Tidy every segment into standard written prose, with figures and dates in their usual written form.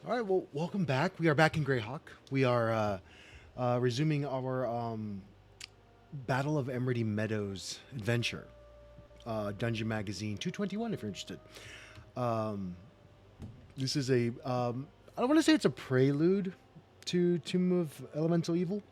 All right, well, welcome back. We are back in Greyhawk. We are resuming our Battle of Emridy Meadows adventure, Dungeon Magazine 221, if you're interested. Um, this is I don't want to say it's a prelude to Tomb of Elemental Evil,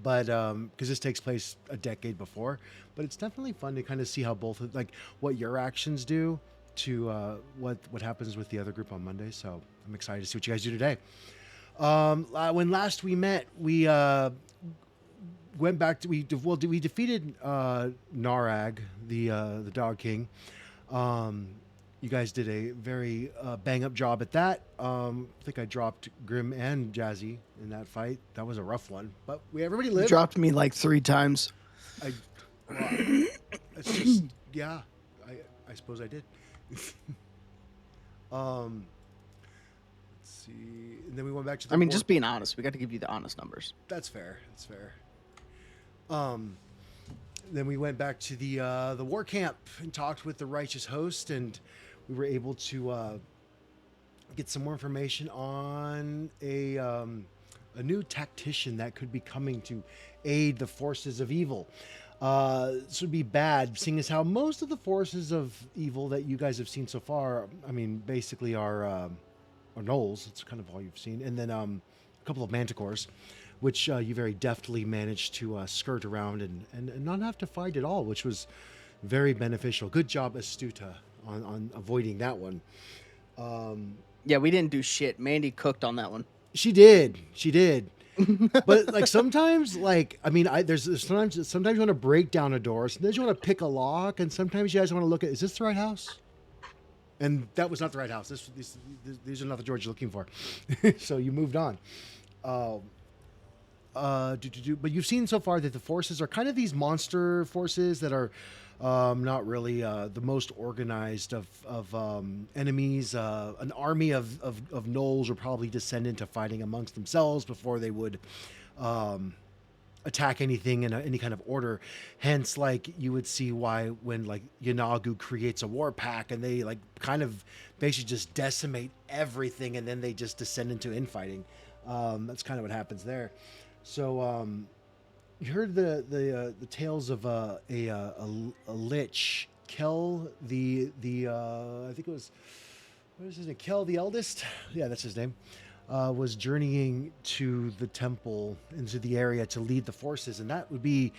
but because this takes place a decade before, but it's definitely fun to kind of see how like what your actions do to what happens with the other group on Monday. So I'm excited to see what you guys do today. When last we met, we went back to we defeated Gnaragg, the Dog King. Um, you guys did a very bang up job at that. I think I dropped Grim and Jazzy in that fight. That was a rough one, but everybody You lived. dropped me like 3 times. I well, it's just yeah. I I suppose I did. um, let's see, and then we went back to I the mean, war. just being honest, we got to give you the honest numbers. That's fair. That's fair. Um, then we went back to the war camp and talked with the righteous host, and we were able to get some more information on a new tactician that could be coming to aid the forces of evil. This would be bad, seeing as how most of the forces of evil that you guys have seen so far, I mean, basically are gnolls. It's kind of all you've seen, and then a couple of manticores, which you very deftly managed to skirt around and not have to fight at all, which was very beneficial. Good job, Astuta, on avoiding that one. Um, Yeah, we didn't do shit. Mandy cooked on that one. she did. But like sometimes, like I mean, there's sometimes you want to break down a door, sometimes you want to pick a lock, and sometimes you guys want to look at, is this the right house? And that was not the right house. These are not the doors you're looking for. So you moved on. Uh, but you've seen so far that the forces are kind of these monster forces that are not really the most organized of enemies. An army of gnolls would probably descend into fighting amongst themselves before they would um, attack anything in any kind of order. Hence, like you would see why when like Yanagu creates a war pack and they like kind of basically just decimate everything and then they just descend into infighting. That's kind of what happens there. So you heard the tales of a lich, Kell the I think it was, what is his name? Kell the Eldest. Yeah, that's his name. Was journeying to the temple into the area to lead the forces, and that would be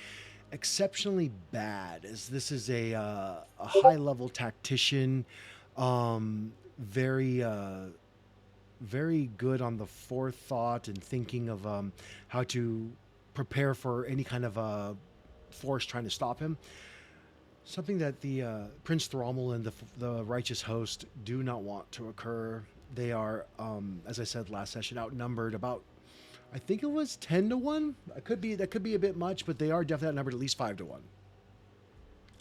exceptionally bad, as this is a high level tactician, very very good on the forethought and thinking of how to prepare for any kind of force trying to stop him. Something that the Prince Thrommel and the righteous host do not want to occur. They are, as I said last session, outnumbered about, I think it was 10 to 1. That could be a bit much, but they are definitely outnumbered at least 5 to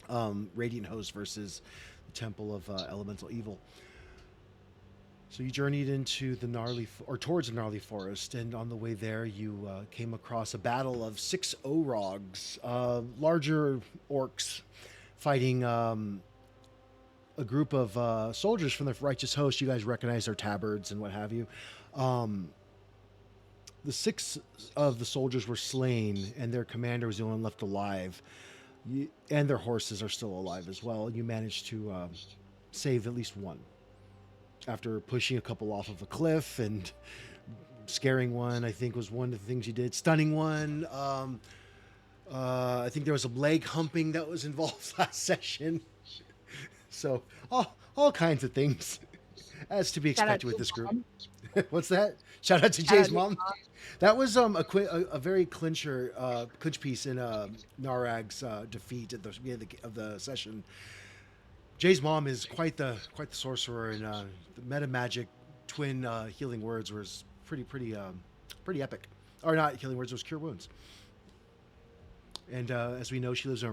1. Radiant host versus the Temple of Elemental Evil. So you journeyed into the towards the gnarly forest, and on the way there, you came across a battle of 6 o-rogs, larger orcs, fighting a group of soldiers from the righteous host. You guys recognize their tabards and what have you. Um, the 6 of the soldiers were slain, and their commander was the only one left alive. And their horses are still alive as well. You managed to save at least one after pushing a couple off of a cliff and scaring one. I think was one of the things you did. Stunning one. I think there was a leg humping that was involved last session. So all kinds of things, as to be Shout out expected with to this group. Mom. What's that? Shout out to Shout out Jay's to mom. Mom. That was a very clinch piece in Gnaragg's defeat at the beginning of the session. Jay's mom is quite the sorcerer, and the meta magic twin healing words was pretty epic. Or not healing words, it was cure wounds. And as we know, she lives in a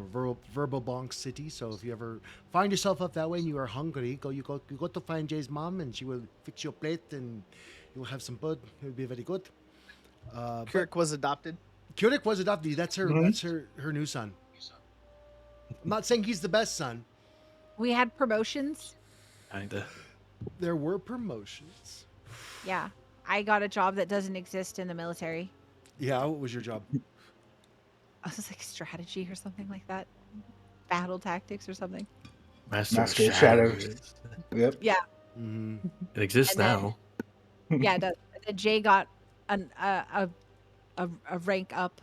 verbal bonk city. So if you ever find yourself up that way and you are hungry, you go to find Jay's mom, and she will fix your plate, and you will have some food. It will be very good. Kirk was adopted. Keurig was adopted. That's her. Mhm. That's her new son. I'm not saying he's the best son. We had promotions. Kinda. There were promotions. Yeah. I got a job that doesn't exist in the military. Yeah, what was your job? I was like strategy or something like that. Battle tactics or something. Master of Master of Shadows. Shadows. Yep. Yeah. Mm-hmm. It exists And then now. yeah, it does. And then Jay got an a rank up,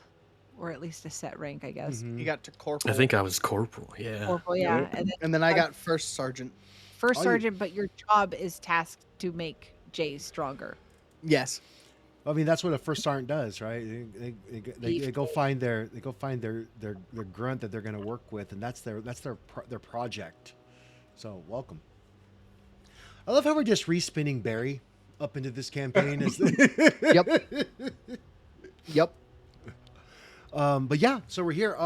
or at least a set rank, I guess. Mm-hmm. You got to corporal. I think I was corporal. Yeah. Corporal, yeah. Yep. And then I got first sergeant. first Oh, you- sergeant, but your job is tasked to make Jay stronger. Yes. I mean, that's what a first sergeant does, right? They go find their grunt that they're going to work with, and that's their project. So welcome. I love how we're just respinning Barry up into this campaign. Yep. Yep. But yeah, so we're here.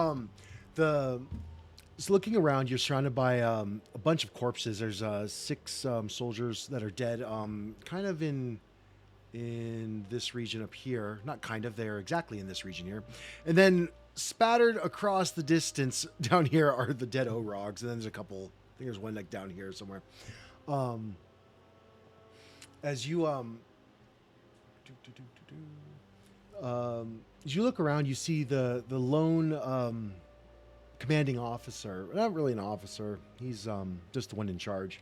Just looking around, you're surrounded by a bunch of corpses. There's 6 soldiers that are dead. Kind of in this region up here. Not kind of, they're exactly in this region here. And then spattered across the distance down here are the dead O-Rogs. And then there's a couple, I think there's one like down here somewhere. As you as you look around, you see the lone commanding officer. Not really an officer. He's just the one in charge.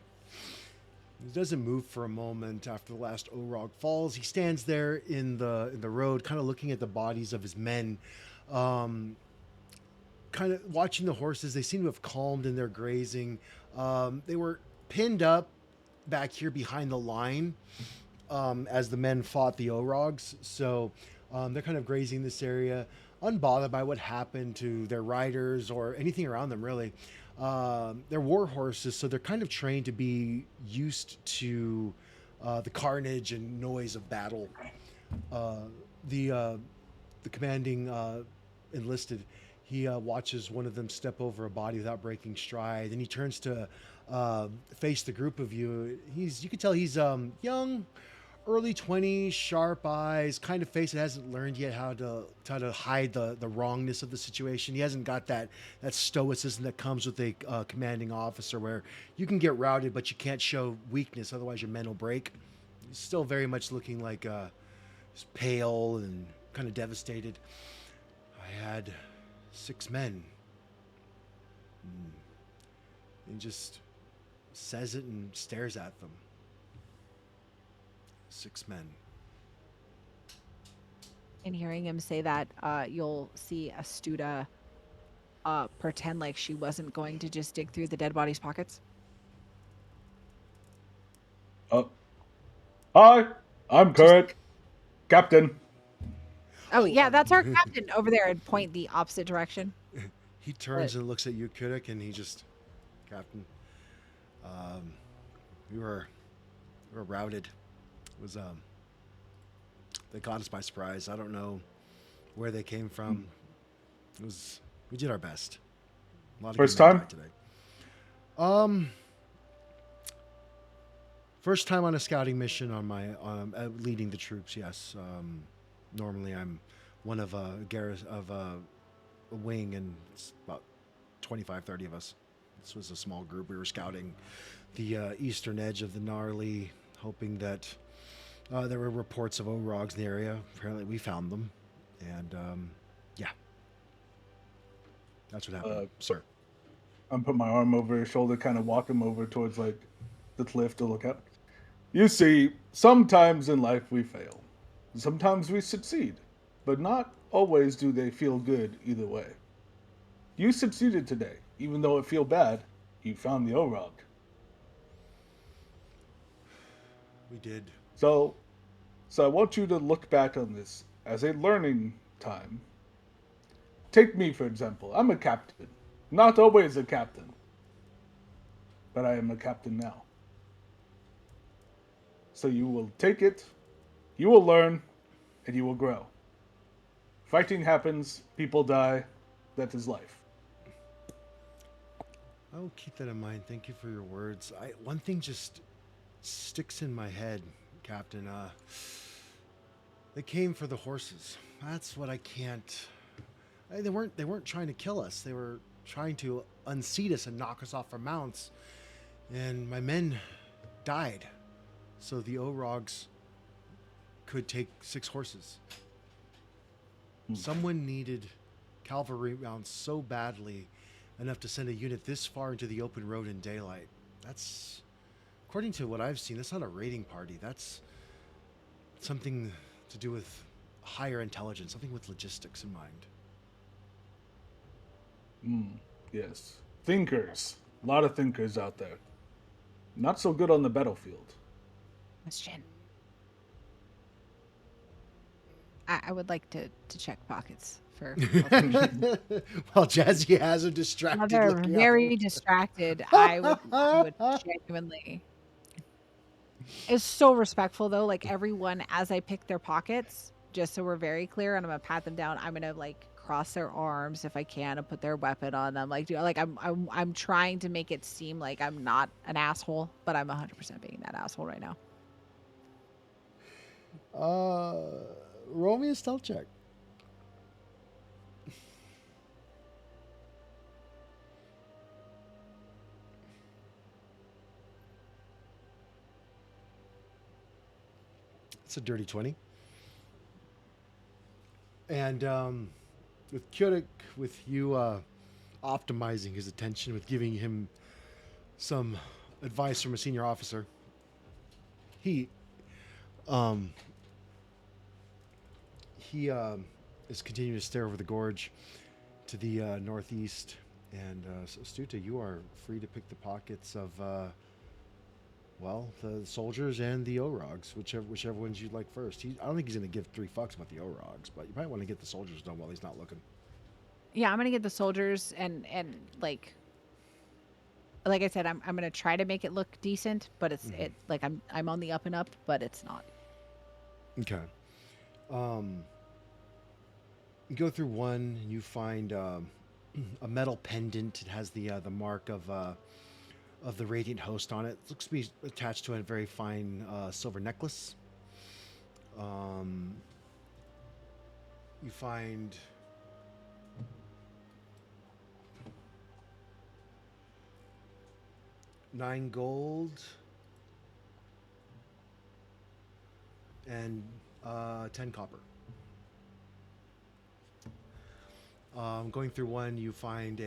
He doesn't move for a moment after the last O-Rog falls. He stands there in the road, kind of looking at the bodies of his men, kind of watching the horses. They seem to have calmed in their grazing. They were pinned up back here behind the line as the men fought the O-Rogs. So they're kind of grazing this area, unbothered by what happened to their riders or anything around them, really. They're war horses, so they're kind of trained to be used to the carnage and noise of battle. The commanding enlisted, he watches one of them step over a body without breaking stride, and he turns to face the group of you. You can tell he's young, early 20s, sharp eyes, kind of face that hasn't learned yet how to hide the wrongness of the situation. He hasn't got that stoicism that comes with a commanding officer, where you can get routed, but you can't show weakness, otherwise your men will break. He's still very much looking like pale and kind of devastated. I had 6 men. And just says it and stares at them. 6 men. And hearing him say that, you'll see Astuda pretend like she wasn't going to just dig through the dead body's pockets. Hi, I'm Kurt, Captain. Oh, yeah, that's our captain over there, and point the opposite direction. He turns and looks at you, Kudik, and he just, Captain, we were routed. It was they caught us by surprise. I don't know where they came from. We did our best. A lot of First good men time? died today. First time on a scouting mission on my leading the troops. Yes. Normally I'm one of a wing, and it's about 25, 30 of us. This was a small group. We were scouting the eastern edge of the Gnarly, hoping that there were reports of O-Rogs in the area. Apparently we found them. And yeah. That's what happened, sir. I'm putting my arm over his shoulder, kind of walk him over towards like the cliff to look up. You see, sometimes in life we fail. Sometimes we succeed, but not always do they feel good either way. You succeeded today, even though it feel bad. You found the O-Rog. We did. So I want you to look back on this as a learning time. Take me, for example. I'm a captain. Not always a captain. But I am a captain now. So you will take it, you will learn, and you will grow. Fighting happens, people die, that is life. I'll keep that in mind. Thank you for your words. One thing just sticks in my head, Captain. They came for the horses. That's what I can't. They weren't trying to kill us. They were trying to unseat us and knock us off our mounts. And my men died. So the O-Rogs could take 6 horses. Hmm. Someone needed cavalry rounds so badly enough to send a unit this far into the open road in daylight. That's, according to what I've seen, that's not a raiding party. That's something to do with higher intelligence, something with logistics in mind. Yes. Thinkers. A lot of thinkers out there. Not so good on the battlefield. Question. I would like to check pockets for. While Jazzy has him distracted. Now they're looking very out. distracted. I would genuinely. It's so respectful though. Like everyone, as I pick their pockets, just so we're very clear, and I'm gonna pat them down. I'm gonna like cross their arms if I can and put their weapon on them. Like, I'm trying to make it seem like I'm not an asshole, but I'm 100% being that asshole right now. Roll me a stealth check. It's a dirty 20. And with Kyorik, with you optimizing his attention, with giving him some advice from a senior officer, he is continuing to stare over the gorge to the northeast. And so Stuta, you are free to pick the pockets of the soldiers and the O-Rogs, whichever ones you'd like first. I don't think he's going to give 3 fucks about the O-Rogs, but you might want to get the soldiers done while he's not looking. Yeah, I'm gonna get the soldiers and like I said, I'm gonna try to make it look decent, but it's like I'm on the up and up, but it's not. Okay. You go through one, and you find a metal pendant. It has the mark of the radiant host on it. It looks to be attached to a very fine silver necklace. You find $9 gold and 10 copper. Going through one, you find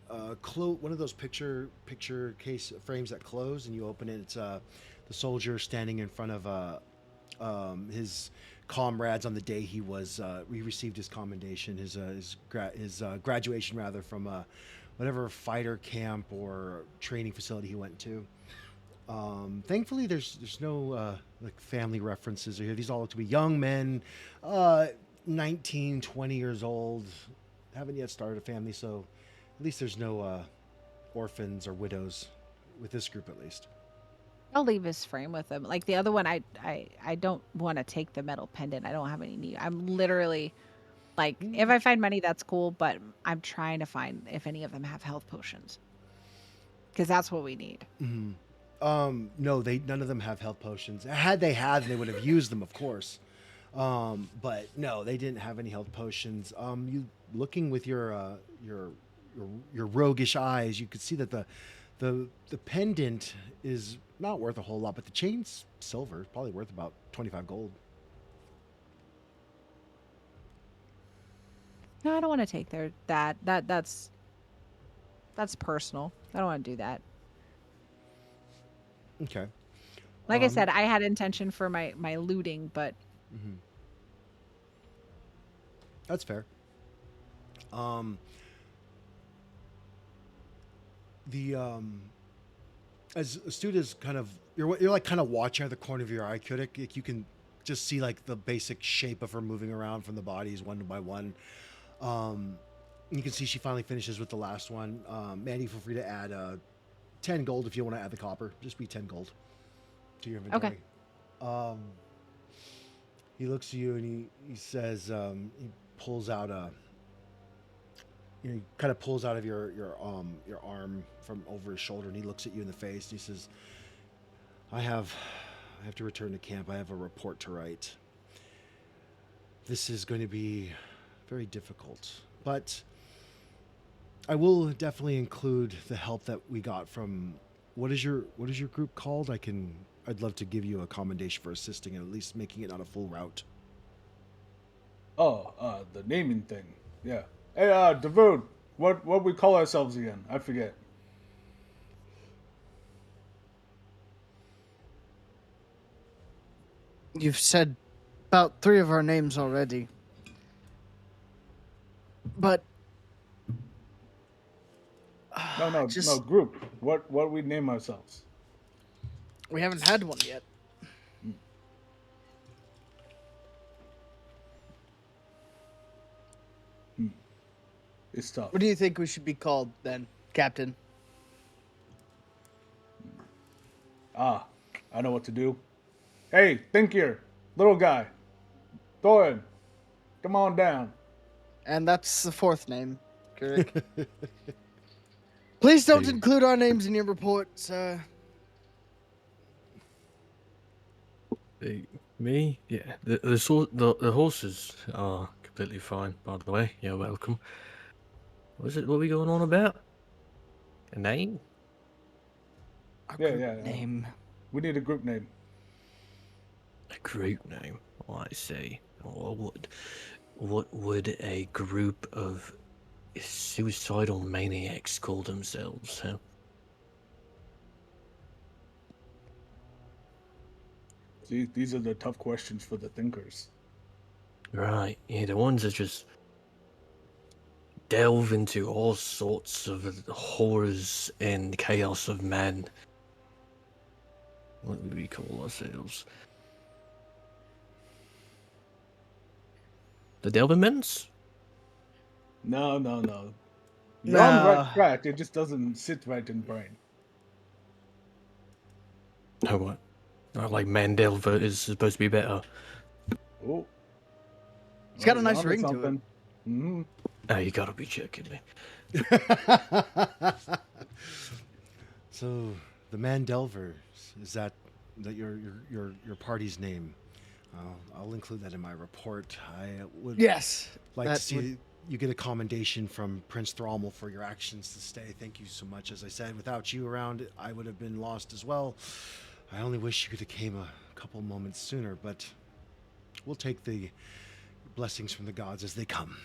one of those picture case frames that close, and you open it. It's the soldier standing in front of his comrades on the day he received his commendation, his graduation rather, from whatever fighter camp or training facility he went to. Thankfully, there's no like family references here. These all look to be young men, 19, 20 years old, haven't yet started a family, so at least there's no orphans or widows with this group, at least. I'll leave his frame with him. Like the other one, I don't want to take the metal pendant. I don't have any need. I'm literally like, if I find money, that's cool, but I'm trying to find if any of them have health potions, because that's what we need. No, none of them have health potions. Had they had, they would have used them, of course. But no, they didn't have any health potions. You looking with your roguish eyes, you could see that the pendant is not worth a whole lot, but the chain's silver, probably worth about 25 gold. No, I don't want to take that's personal. I don't want to do that. Okay. Like I said, I had intention for my looting, but that's fair. As Astuda's kind of you're like kind of watching out the corner of your eye, Kodik, like you can just see like the basic shape of her moving around from the bodies one by one. You can see she finally finishes with the last one. Mandy, feel free to add 10 gold if you want to add the copper. Just be 10 gold to your inventory. Okay. He looks at you and he says, he pulls out he kind of pulls out of your arm from over his shoulder, and he looks at you in the face and he says, I have to return to camp. I have a report to write. This is going to be very difficult, but I will definitely include the help that we got from what is your group called? I can I'd love to give you a commendation for assisting and at least making it not a full route. Oh, the naming thing. Yeah. Hey, Davud, what we call ourselves again? I forget. You've said about 3 of our names already. But No, group. What we name ourselves? we haven't had one yet. It's tough. What do you think we should be called then, Captain? I know what to do. Hey, think here, little guy. Thorin, come on down. And that's the 4th name, correct? Please don't Hey. include our names in your report, sir. Me? Yeah. The horses are completely fine, by the way. You're welcome. What are we going on about? A name? Our Yeah, group yeah. name. We need a group name. A group name? Oh, I see. What would a group of suicidal maniacs call themselves, huh? See, these are the tough questions for the thinkers. Right, yeah, the ones that just delve into all sorts of horrors and chaos of man. What would we call ourselves? The Delvermans? No. You're on the right No. track. It just doesn't sit right in the brain. Oh, what? Oh, like Mandelver is supposed to be better. Oh. It's got a you're nice onto ring to it. something. Mm-hmm. Oh, you gotta be checking me. So, the Mandelvers, is that your party's name? I'll include that in my report. I would Yes. like to that see would- you get a commendation from Prince Thrommel for your actions to stay. Thank you so much. As I said, without you around, I would have been lost as well. I only wish you could have came a couple moments sooner, but we'll take the blessings from the gods as they come.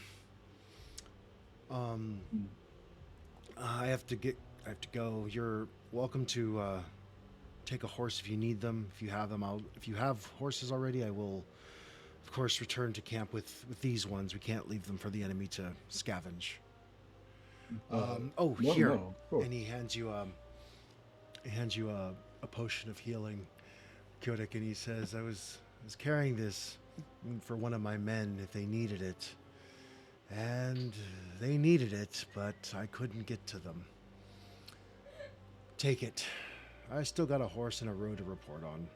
I have to go. You're welcome to take a horse if you need them. If you have them, if you have horses already, I will, of course, return to camp with these ones. We can't leave them for the enemy to scavenge. No, Here, no, of course. and he hands you a potion of healing, Kyodak, and he says, I was carrying this for one of my men if they needed it. And they needed it, but I couldn't get to them. Take it. I still got a horse and a road to report on.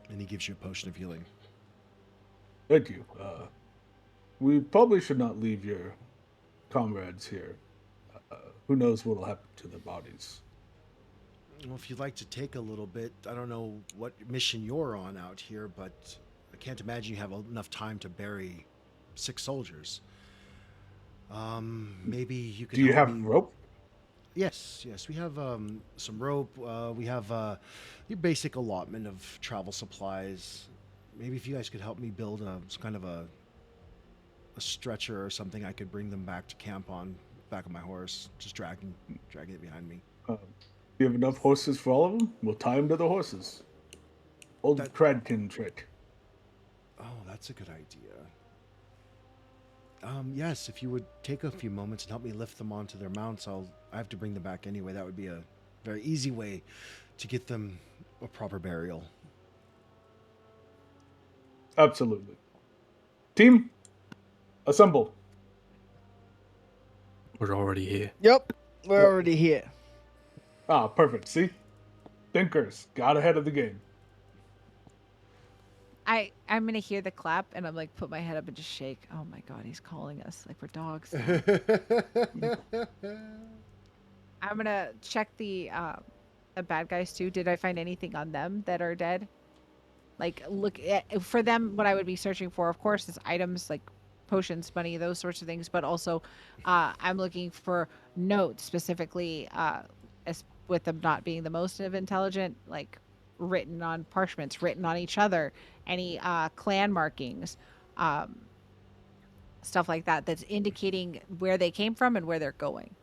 And he gives you a potion of healing. Thank you. We probably should not leave your comrades here. Who knows what'll happen to their bodies? Well, if you'd like to take a little bit, I don't know what mission you're on out here, but I can't imagine you have enough time to bury 6 soldiers. Maybe you could. Do you help have me- rope? Yes, we have some rope. We have your basic allotment of travel supplies. Maybe if you guys could help me build some kind of a stretcher or something, I could bring them back to camp on back of my horse, just dragging it behind me. Do you have enough horses for all of them? We'll tie them to the horses. Old That- Cradkin trick. Oh, that's a good idea. Yes, if you would take a few moments and help me lift them onto their mounts, I have to bring them back anyway. That would be a very easy way to get them a proper burial. Absolutely. Team, assemble. We're already here. Yep. We're already here. Ah, perfect. See? Thinkers got ahead of the game. I'm gonna hear the clap and I'm like put my head up and just shake. Oh my god, he's calling us like we're dogs. I'm gonna check the bad guys too. Did I find anything on them that are dead? Like look at, for them, what I would be searching for, of course, is items like potions, money, those sorts of things. But also, I'm looking for notes specifically, as with them not being the most of intelligent, like written on parchments, written on each other, any clan markings, um, stuff like that that's indicating where they came from and where they're going.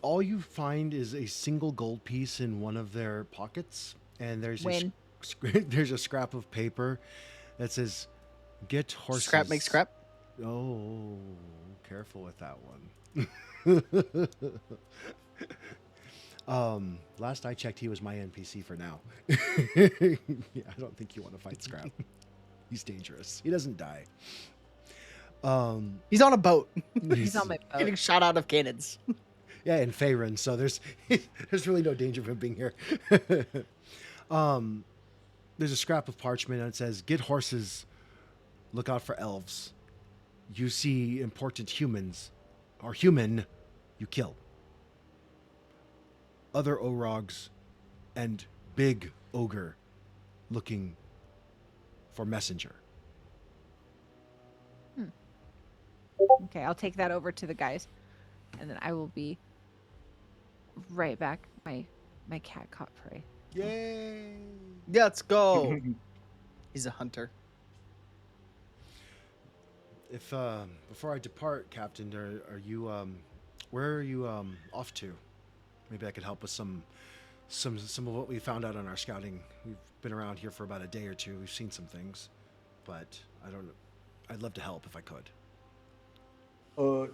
All you find is a single gold piece in one of their pockets, and When there's a scrap of paper that says, "Get horses." Scrap makes scrap. Oh, careful with that one. Last I checked, he was my NPC for now. Yeah, I don't think you want to fight Scrap. He's dangerous. He doesn't die. He's on a boat, he's on my getting boat. shot out of cannons. Yeah, in Faerun, so there's really no danger of him being here. There's a scrap of parchment and it says, "Get horses, look out for elves. You see important humans, or human, you kill. Other Orogs and big ogre looking for messenger." Okay, I'll take that over to the guys, and then I will be right back. My cat caught prey. Yay! Let's go. He's a hunter. If before I depart, Captain, are you where are you off to? Maybe I could help with some of what we found out on our scouting. We've been around here for about a day or two. We've seen some things, but I'd love to help if I could.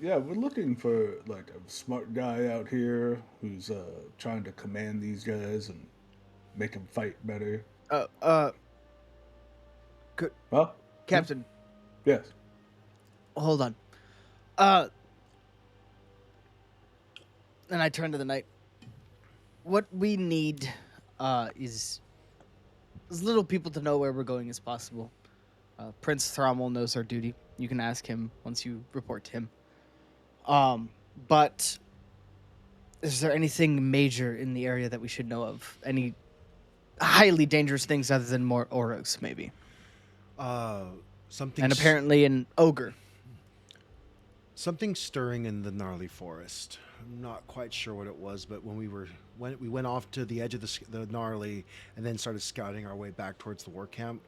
Yeah, we're looking for like a smart guy out here who's trying to command these guys and make them fight better. Huh? Captain, Yes. hold on. And I turn to the knight. What we need is as little people to know where we're going as possible. Prince Thrommel knows our duty. You can ask him once you report to him. But is there anything major in the area that we should know of? Any highly dangerous things other than more Oros, maybe? Something And apparently an ogre. something stirring in the gnarly forest. I'm not quite sure what it was, but when we went off to the edge of the gnarly and then started scouting our way back towards the war camp.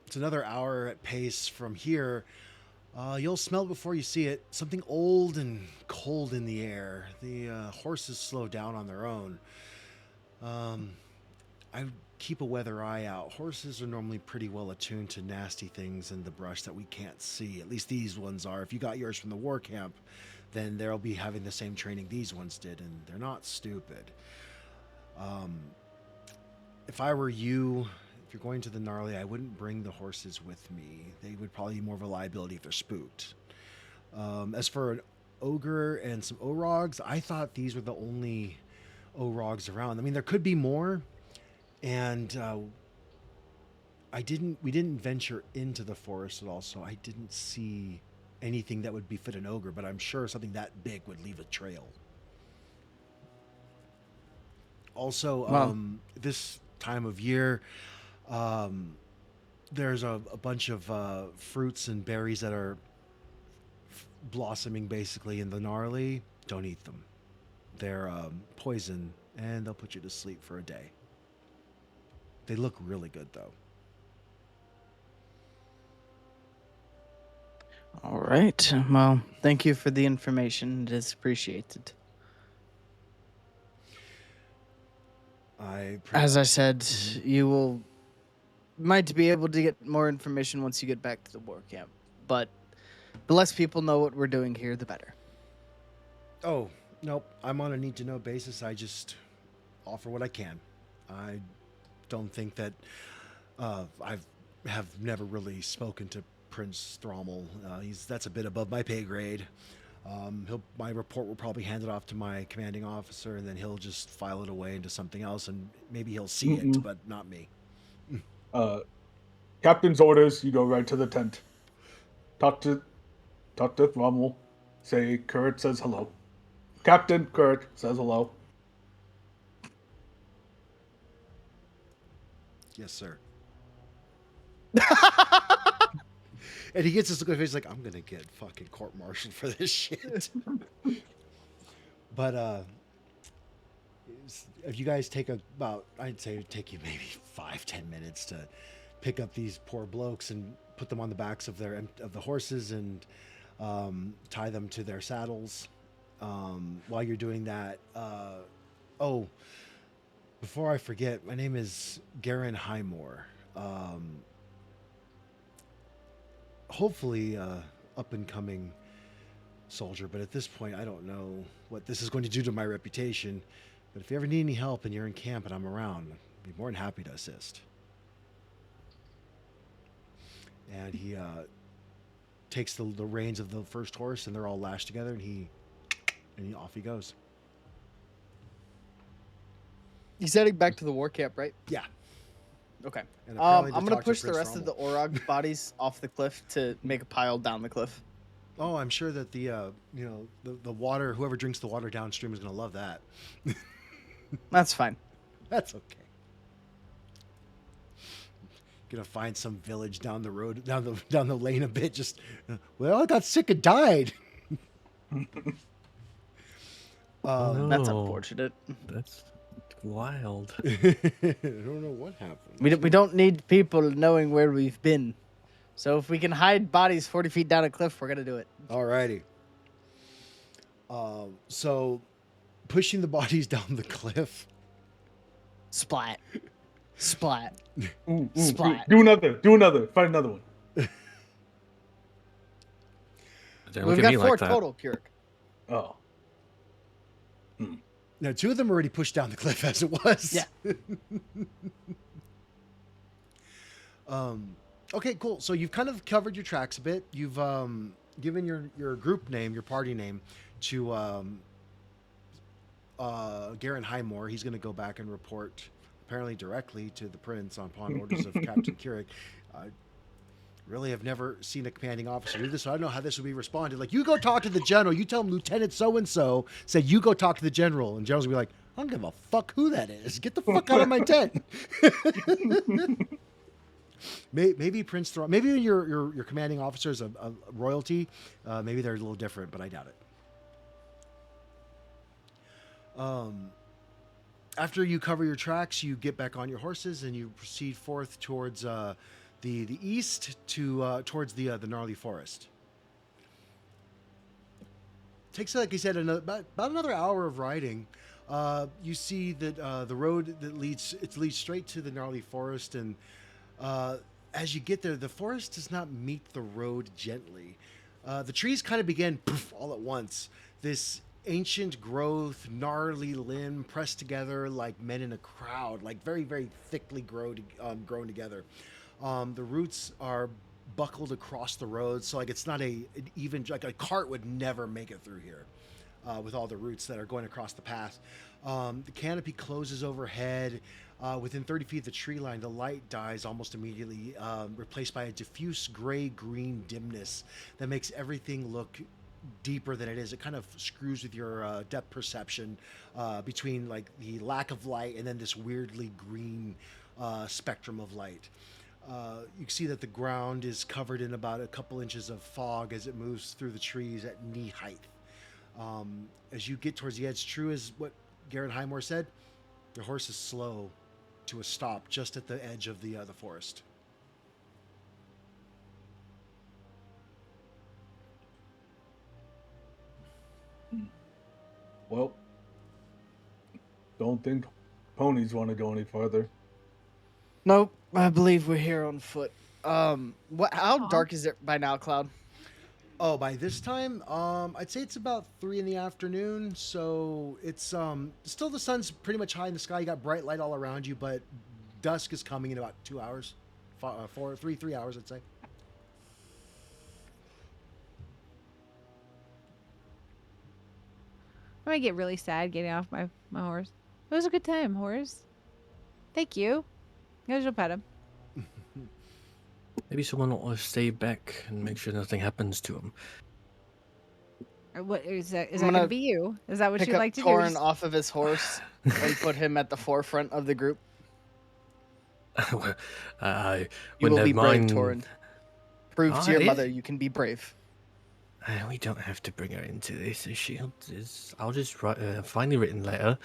It's another hour at pace from here. You'll smell it before you see it. Something old and cold in the air. The horses slow down on their own. I keep a weather eye out. Horses are normally pretty well attuned to nasty things in the brush that we can't see. At least these ones are. If you got yours from the war camp, then they'll be having the same training these ones did, and they're not stupid. If I were you, if you're going to the gnarly, I wouldn't bring the horses with me. They would probably be more of a liability if they're spooked. As for an ogre and some Orogs, I thought these were the only Orogs around. I mean, there could be more, and we didn't venture into the forest at all, so I didn't see anything that would befit an ogre, but I'm sure something that big would leave a trail. Also, Wow. this time of year, there's a bunch of fruits and berries that are blossoming basically in the gnarly. Don't eat them. They're poison, and they'll put you to sleep for a day. They look really good, though. All right. Well, thank you for the information. It is appreciated. As I said, you might be able to get more information once you get back to the war camp. But the less people know what we're doing here, the better. Oh, nope. I'm on a need-to-know basis. I just offer what I can. I don't think that I have never really spoken to Prince Thrommel. That's a bit above my pay grade. My report will probably hand it off to my commanding officer, and then he'll just file it away into something else, and maybe he'll see it, but not me. Captain's orders, you go right to the tent. Talk to Rommel. Say Kurt says hello. Captain Kurt says hello. Yes, sir. And he gets this look on his face like, I'm gonna get fucking court-martialed for this shit. But if you guys take about, I'd say it'd take you maybe 5-10 minutes to pick up these poor blokes and put them on the backs of the horses and tie them to their saddles. While you're doing that, oh, before I forget, my name is Garen Highmore. Hopefully, up and coming soldier, but at this point, I don't know what this is going to do to my reputation. But if you ever need any help and you're in camp and I'm around, I'd be more than happy to assist. And he takes the reins of the first horse, and they're all lashed together, and off he goes. He's heading back to the war camp, right? Yeah. Okay. And I'm apparently to gonna talk to push the Prince rest of the Thrommel. Gnaragg bodies off the cliff to make a pile down the cliff. Oh, I'm sure that the water, whoever drinks the water downstream is going to love that. That's fine. That's okay. Gonna find some village down the road, down the lane a bit. Just, well, I got sick and died. That's No. unfortunate. That's wild. I don't know what happened. We don't need people knowing where we've been. So if we can hide bodies 40 feet down a cliff, we're going to do it. Alrighty. So, pushing the bodies down the cliff. Splat. Splat. Ooh, Splat. Do another. Find another one. Don't We've look at got me 4 like that. total, Keurig. Oh. Now, 2 of them already pushed down the cliff as it was. Yeah. Okay, cool. So you've kind of covered your tracks a bit. You've given your group name, your party name, to Garen Highmore. He's going to go back and report, apparently directly to the prince upon orders of Captain Keurig. Really have never seen a commanding officer do this, so I don't know how this would be responded. Like, you go talk to the general. You tell him Lieutenant so-and-so said you go talk to the general. And general's going to be like, I don't give a fuck who that is. Get the fuck out of my tent. Maybe Prince Thrommel, maybe your commanding officer is a royalty. Maybe they're a little different, but I doubt it. After you cover your tracks, you get back on your horses and you proceed forth towards the east to towards the gnarly forest. Takes, like I said, about another hour of riding. You see that the road that leads straight to the gnarly forest, and as you get there, the forest does not meet the road gently. The trees kind of begin poof, all at once. This ancient growth, gnarly limb pressed together like men in a crowd, like very, very thickly grown together. The roots are buckled across the road, so like it's not an even, like a cart would never make it through here with all the roots that are going across the path. The canopy closes overhead. Within 30 feet of the tree line, the light dies almost immediately, replaced by a diffuse gray-green dimness that makes everything look deeper than it is. It kind of screws with your depth perception between like the lack of light and then this weirdly green spectrum of light. You can see that the ground is covered in about a couple inches of fog as it moves through the trees at knee height. As you get towards the edge, true as what Garen Highmore said, your horse is slow to a stop just at the edge of the forest. Well, don't think ponies want to go any farther. Nope, I believe we're here on foot. How Aw. dark is it by now, Cloud? Oh, by this time, I'd say it's about 3 in the afternoon. So it's still, the sun's pretty much high in the sky. You got bright light all around you, but dusk is coming in about 2 hours, 3 hours, I'd say. I might get really sad getting off my horse. It was a good time, horse. Thank you. Guys will pet him. Maybe someone will stay back and make sure nothing happens to him. Or what is that? Is I'm that gonna gonna be you? Is that what Pick you'd up like to Torin do? off of his horse and put him at the forefront of the group. I You will wouldn't be have brave, mind. Torin. Prove to your yeah. mother you can be brave. We don't have to bring her into this. I'll just write a finely written letter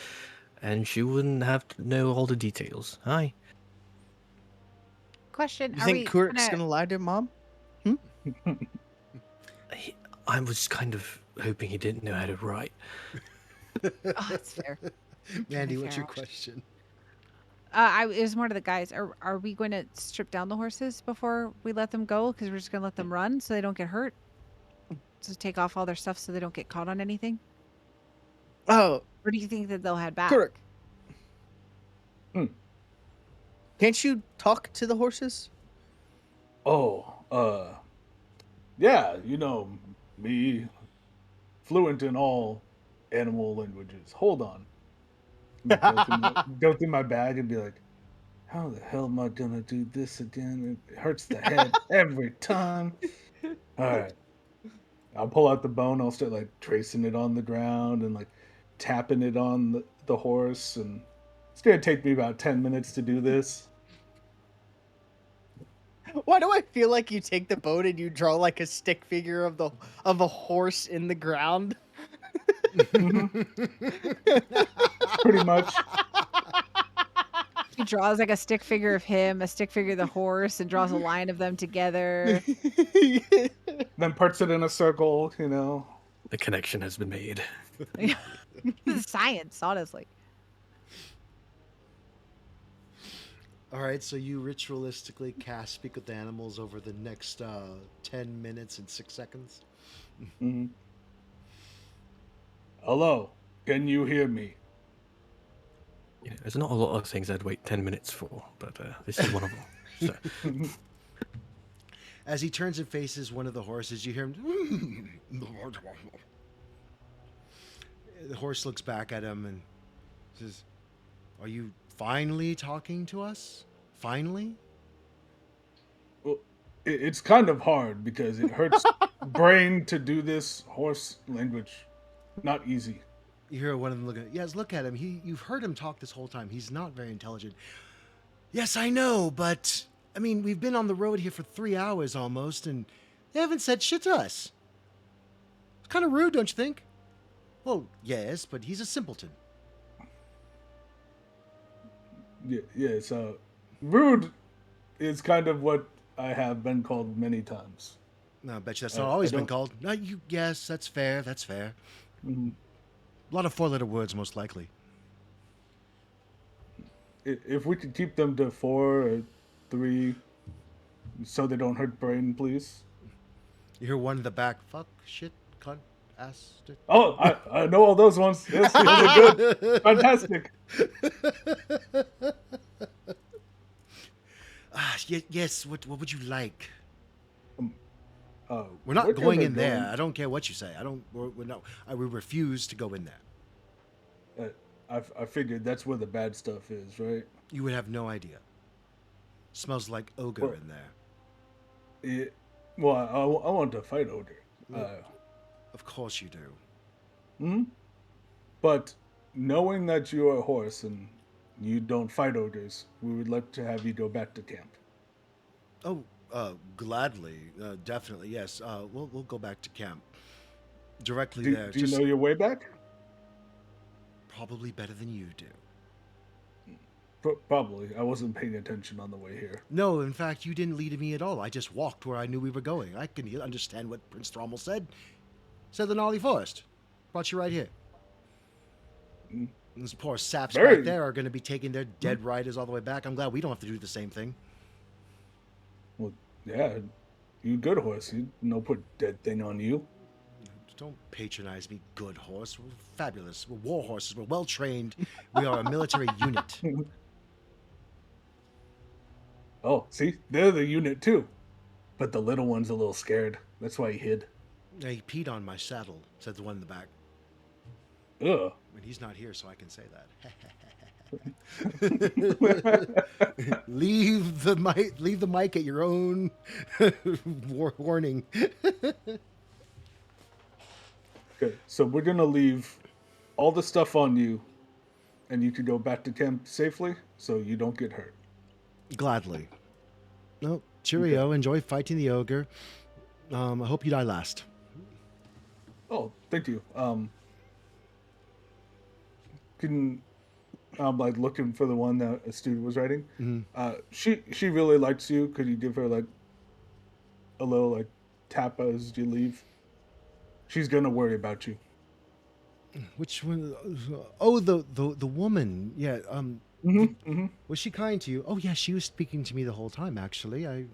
and she wouldn't have to know all the details. Hi. Question: You Are think we Kurt's gonna? gonna lie to mom? I was kind of hoping he didn't know how to write. Oh, that's fair. Mandy, Very what's fair, your actually. question? It was more to the guys. Are we going to strip down the horses before we let them go? Because we're just going to let them run so they don't get hurt. Just take off all their stuff so they don't get caught on anything. Oh, Or do you think that they'll head back? Kurt. Can't you talk to the horses? Oh, yeah, me, fluent in all animal languages. Hold on. Go through my bag and be like, how the hell am I gonna do this again? It hurts the head every time. All right. I'll pull out the bone. I'll start like tracing it on the ground and like tapping it on the horse. And it's gonna take me about 10 minutes to do this. Why do I feel like you take the boat and you draw like a stick figure of a horse in the ground? Pretty much. He draws like a stick figure of him, a stick figure of the horse, and draws a line of them together. Then parts it in a circle, The connection has been made. This is science, honestly. All right, so you ritualistically cast Speak with Animals over the next 10 minutes and 6 seconds. Mhm. Hello, can you hear me? You know, there's not a lot of things I'd wait 10 minutes for, but this is one of them. So, As he turns and faces one of the horses, you hear him. The horse looks back at him and says, "Are you finally talking to us? Finally?" Well, it's kind of hard because it hurts brain to do this horse language. Not easy. You hear one of them look at, yes, look at him. You've heard him talk this whole time. He's not very intelligent. Yes, I know, but I mean, we've been on the road here for 3 hours almost, and they haven't said shit to us. It's kind of rude, don't you think? Well, yes, but he's a simpleton. Yes, rude is kind of what I have been called many times. No, I bet you that's I not always been don't- called. No, yes, that's fair. That's fair. Mhm. A lot of 4-letter words, most likely. If we could keep them to 4 or 3 so they don't hurt brain, please. You hear one in the back. Fuck, shit, cunt, ass. Oh, I know all those ones. Yes, those are good. Fantastic. Yes. What would you like? We're We're not going gonna in go there. I don't care what you say. I don't. We're no. We refuse to go in there. I figured that's where the bad stuff is, right? You would have no idea. Smells like ogre Well- in there. Well, I want to fight ogre. Of course you do. But knowing that you're a horse and you don't fight ogres, we would like to have you go back to camp. Oh, gladly, definitely, yes. We'll go back to camp. Directly there. Do you know your way back? Probably better than you do. Probably. I wasn't paying attention on the way here. No, in fact, you didn't lead me at all. I just walked where I knew we were going. I can understand what Prince Thrommel said. Said the gnarly forest. Brought you right here. And those poor saps Very- back there are going to be taking their dead riders all the way back. I'm glad we don't have to do the same thing. Well, yeah, you good horse. You no put dead thing on you. Don't patronize me, good horse. We're fabulous. We're war horses. We're well trained. We are a military unit. Oh, see, they're the unit too, but the little one's a little scared. That's why he hid. Yeah, he peed on my saddle, said the one in the back. Ugh. And he's not here, so I can say that. Leave the mic at your own warning. Okay, so we're gonna leave all the stuff on you, and you can go back to camp safely, so you don't get hurt. Gladly. No, cheerio. Enjoy fighting the ogre. I hope you die last. Oh, thank you. Can like looking for the one that a student was writing. Mhm. She really likes you. Could you give her like a little like tap as you leave? She's gonna worry about you. Which one? Oh, the woman. Yeah. Was she kind to you? Oh, yeah. She was speaking to me the whole time. Actually, I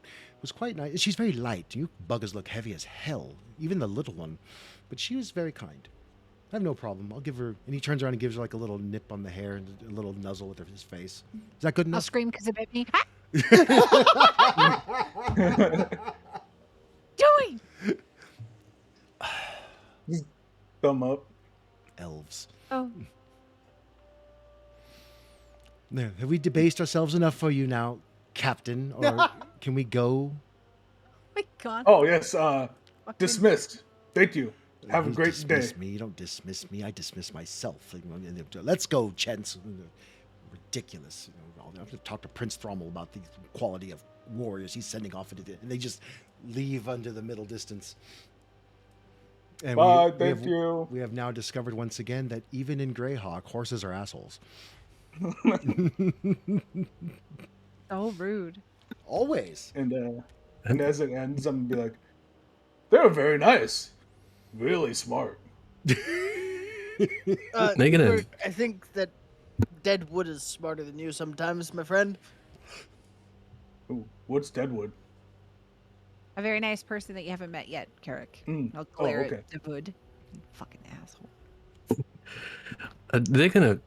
was quite nice. She's very light. You buggers look heavy as hell. Even the little one, but she was very kind. I have no problem. I'll give her. And he turns around and gives her like a little nip on the hair and a little nuzzle with his face. Is that good I'll enough? scream because it bit me. Doing. Thumb up. Elves. Oh, There. Have we debased ourselves enough for you now, Captain? Or can we go? my God. Oh yes. Fucking- Dismissed. Thank you. Have a You great day. dismiss me. You don't dismiss me. I dismiss myself. Let's go, Chents. Ridiculous. I'll have to talk to Prince Thrommel about the quality of warriors he's sending off into the. And they just leave under the middle distance. And Bye. Thank you. We have now discovered once again that even in Greyhawk, horses are assholes. So rude. Always. And as it ends, I'm gonna be like, they're very nice, really smart. Megan and- I think that Deadwood is smarter than you sometimes, my friend. Ooh, what's Deadwood? A very nice person that you haven't met yet, Carrick. Mm. I'll Oh, glare okay. at Deadwood. You fucking asshole. They're gonna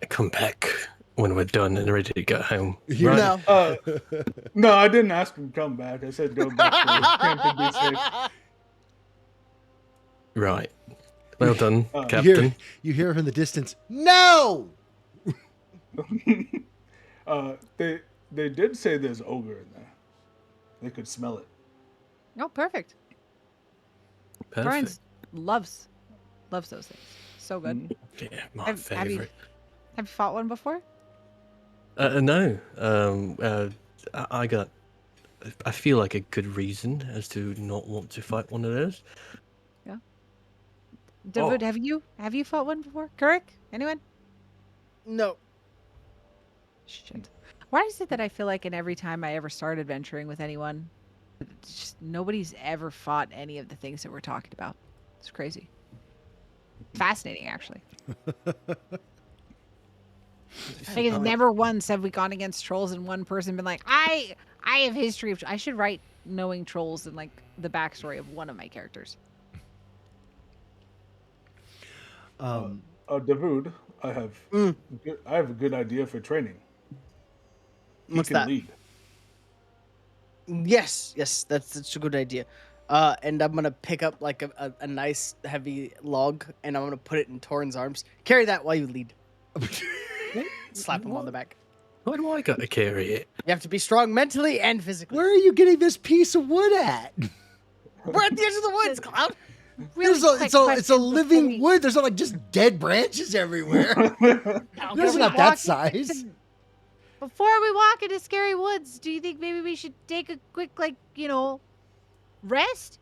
come back when we're done and ready to go home. You right? No. No, I didn't ask him to come back. I said go back to camp and be safe. Right. Well done, You Captain. You hear from the distance, no! They did say there's ogre in there. They could smell it. Oh, perfect. Perfect. Brian loves those things. So good. Yeah, my Have you favorite. fought one before? No. I got. I feel like a good reason as to not want to fight one of those. Deadwood, Oh. have you fought one before? Carrick? Anyone? No. Shit. Why is it that I feel like in every time I ever start adventuring with anyone, it's just nobody's ever fought any of the things that we're talking about? It's crazy. Fascinating, actually. Like, it's never once have we gone against trolls and one person been like, I have history of. I should write knowing trolls and like the backstory of one of my characters. Davude, I have a good idea for training. He What's can that? lead. Yes, that's a good idea. And I'm gonna pick up like a nice heavy log, and I'm gonna put it in Torrin's arms. Carry that while you lead. Slap him on the back. Why do I got to carry it? You have to be strong mentally and physically. Where are you getting this piece of wood at? We're at the edge of the woods, Cloud. It's a living wood. There's not like just dead branches everywhere. It's not that size. Before we walk into scary woods, do you think maybe we should take a quick, like, rest?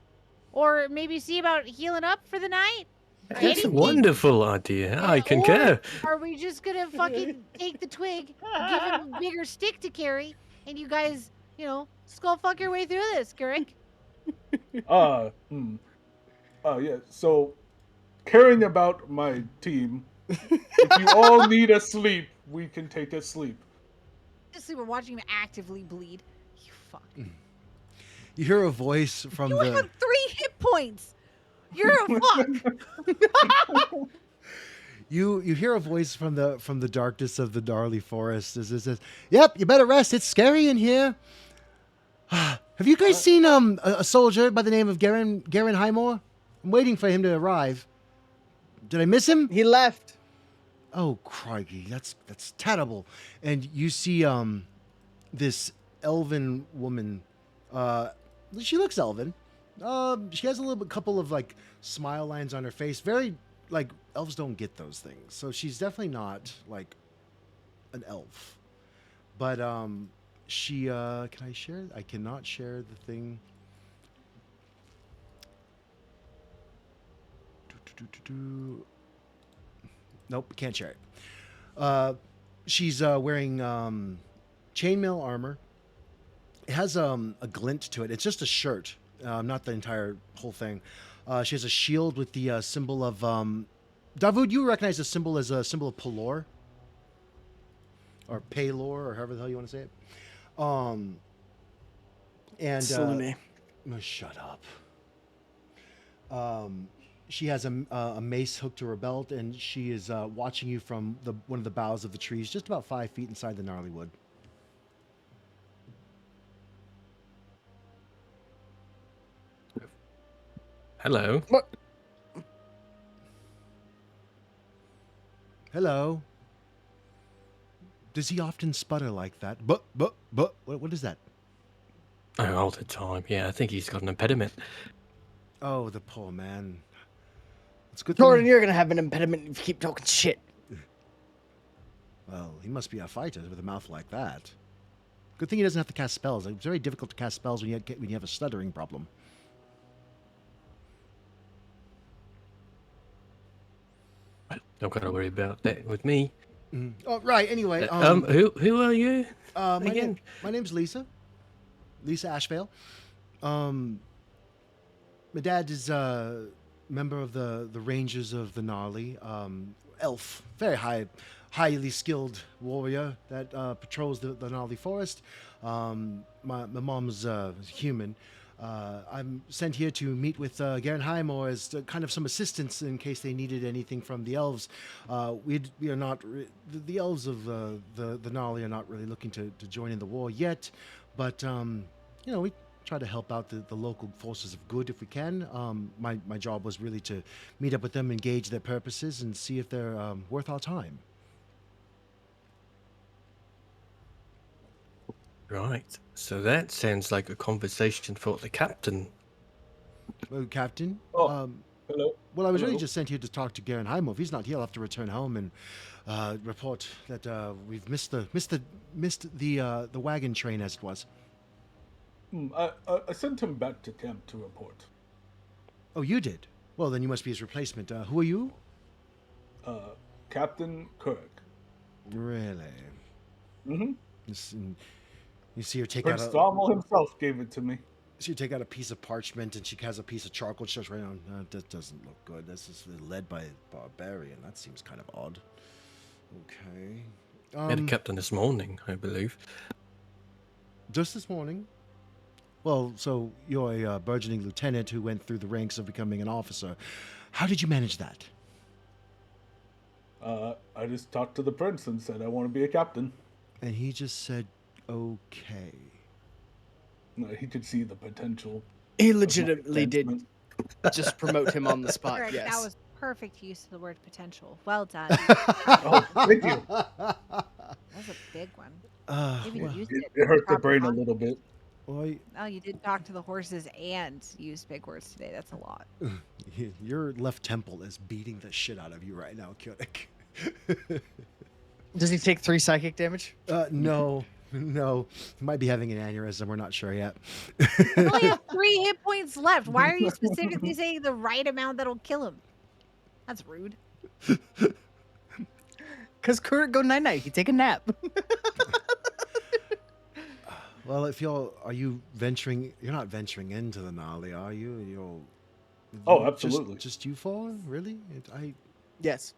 Or maybe see about healing up for the night? That's a Anything? wonderful idea. I concur. Or are we just gonna fucking take the twig, give him a bigger stick to carry, and you guys, skull fuck your way through this, Carrick? Yeah. So, caring about my team, if you all need a sleep, we can take a sleep. Honestly, we're watching him actively bleed. You fuck. You hear a voice from You have 3 hit points. You're a fuck. You hear a voice from the darkness of the gnarly forest as it says, "Yep, you better rest. It's scary in here." Have you guys seen a soldier by the name of Garen Highmore? I'm waiting for him to arrive. Did I miss him? He left. Oh, crikey, that's terrible. And you see this elven woman. She looks elven. She has a couple of like smile lines on her face. Very like elves don't get those things. So she's definitely not like an elf. But she can I share? I cannot share the thing. Nope, can't share it. She's wearing chainmail armor. It has a glint to it. It's just a shirt, not the entire whole thing. She has a shield with the symbol of Davud. You recognize the symbol as a symbol of Pelor or Paylor or however the hell you want to say it. And Salome. oh, shut up. She has a mace hooked to her belt, and she is watching you from one of the boughs of the trees, just about 5 feet inside the gnarly wood. Hello. What? Hello. Does he often sputter like that? But, what is that? Oh, all the time. Yeah, I think he's got an impediment. Oh, the poor man. It's good. Jordan, you're gonna have an impediment if you keep talking shit. Well, he must be a fighter with a mouth like that. Good thing he doesn't have to cast spells. It's very difficult to cast spells when you have a stuttering problem. Don't gotta worry about that with me. Oh, right. Anyway, who are you? Again? My name's Lisa. Lisa Ashvale. My dad is a member of the Rangers of the Gnarly. Elf, very highly skilled warrior that patrols the Gnarly Forest. My mom's human. I'm sent here to meet with Gernheim or as kind of some assistance in case they needed anything from the elves. We are not the elves of the Gnarly are not really looking to join in the war yet, but we try to help out the local forces of good if we can. My job was really to meet up with them, engage their purposes, and see if they're worth our time. Right. So that sounds like a conversation for the captain. Oh, Captain? Oh, hello. Well, I was really Hello. just sent here to talk to Gernheim. If he's not here, I'll have to return home and report that we've missed the wagon train as it was. I sent him back to camp to report. Oh, you did? Well, then you must be his replacement. Who are you? Captain Kirk. Really? Mm-hmm. You see her take Prince out Thrommel himself gave it to me. so you take out a piece of parchment and she has a piece of charcoal. She starts writing on. That doesn't look good. This is led by a barbarian. That seems kind of odd. Okay. Met a captain this morning, I believe. Just this morning. Well, so you're a burgeoning lieutenant who went through the ranks of becoming an officer. How did you manage that? I just talked to the prince and said I want to be a captain. And he just said, okay. No, he could see the potential. He of my legitimately did advancement. just promote him on the spot. Eric, Yes. that was perfect use of the word potential. Well done. Oh, thank you. That was a big one. Even well, used It hurt the proper brain a context. little bit. well, Oh, you did talk to the horses and use big words today. That's a lot. your left temple is beating the shit out of you right now, Kyonik. Does he take 3 psychic damage? No. He might be having an aneurysm. We're not sure yet. I only have 3 hit points left. Why are you specifically saying the right amount that'll kill him? That's rude. Because Kurt go night night. He take a nap. Well, if are you venturing? You're not venturing into the Gnarly, are you? Oh, absolutely. Just you four, really? Yes.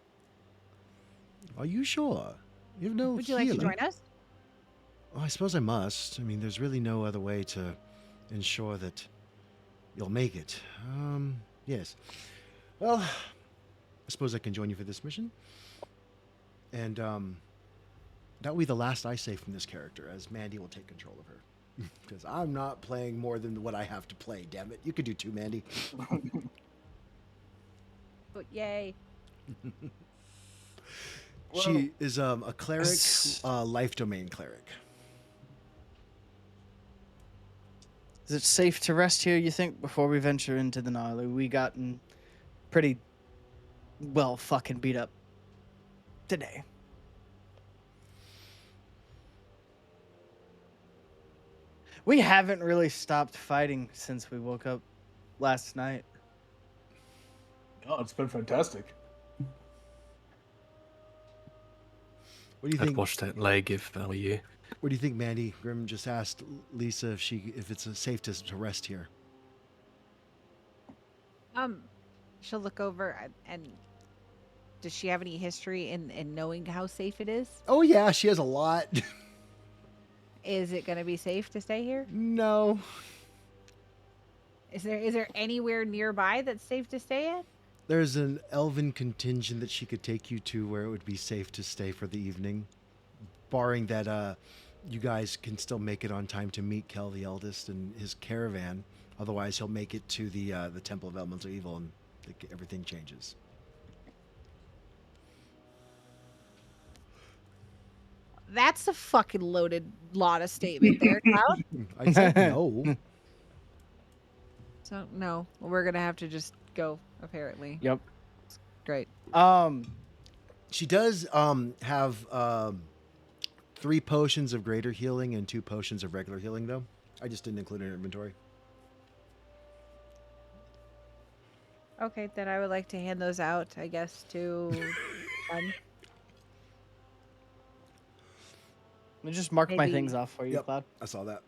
Are you sure? You have no. Would you like to healer? join us? Oh, I suppose I must. I mean, there's really no other way to ensure that you'll make it. Yes. Well, I suppose I can join you for this mission. And that will be the last I say from this character, as Mandy will take control of her. Because I'm not playing more than what I have to play, damn it. You could do 2, Mandy. But yay. She is a cleric, life domain cleric. Is it safe to rest here, you think, before we venture into the Gnarly? We gotten pretty well fucking beat up today. We haven't really stopped fighting since we woke up last night. Oh, it's been fantastic. What do you I'd think? wash that leg if I were you. What do you think, Mandy? Grim just asked Lisa if it's safe to rest here. She'll look over and does she have any history in knowing how safe it is? Oh yeah, she has a lot. Is it going to be safe to stay here? No. Is there anywhere nearby that's safe to stay at? There's an elven contingent that she could take you to where it would be safe to stay for the evening, barring that you guys can still make it on time to meet Kell the Eldest and his caravan. Otherwise, he'll make it to the Temple of Elemental Evil, and everything changes. That's a fucking loaded lot of statement there, Cloud. I said no. So no, we're gonna have to just go. Apparently, Yep. great. She does have 3 potions of greater healing and 2 potions of regular healing, though. I just didn't include it in her inventory. Okay, then I would like to hand those out, I guess, to one. Let me just mark my Maybe- things off for you, Yep. Cloud. I saw that.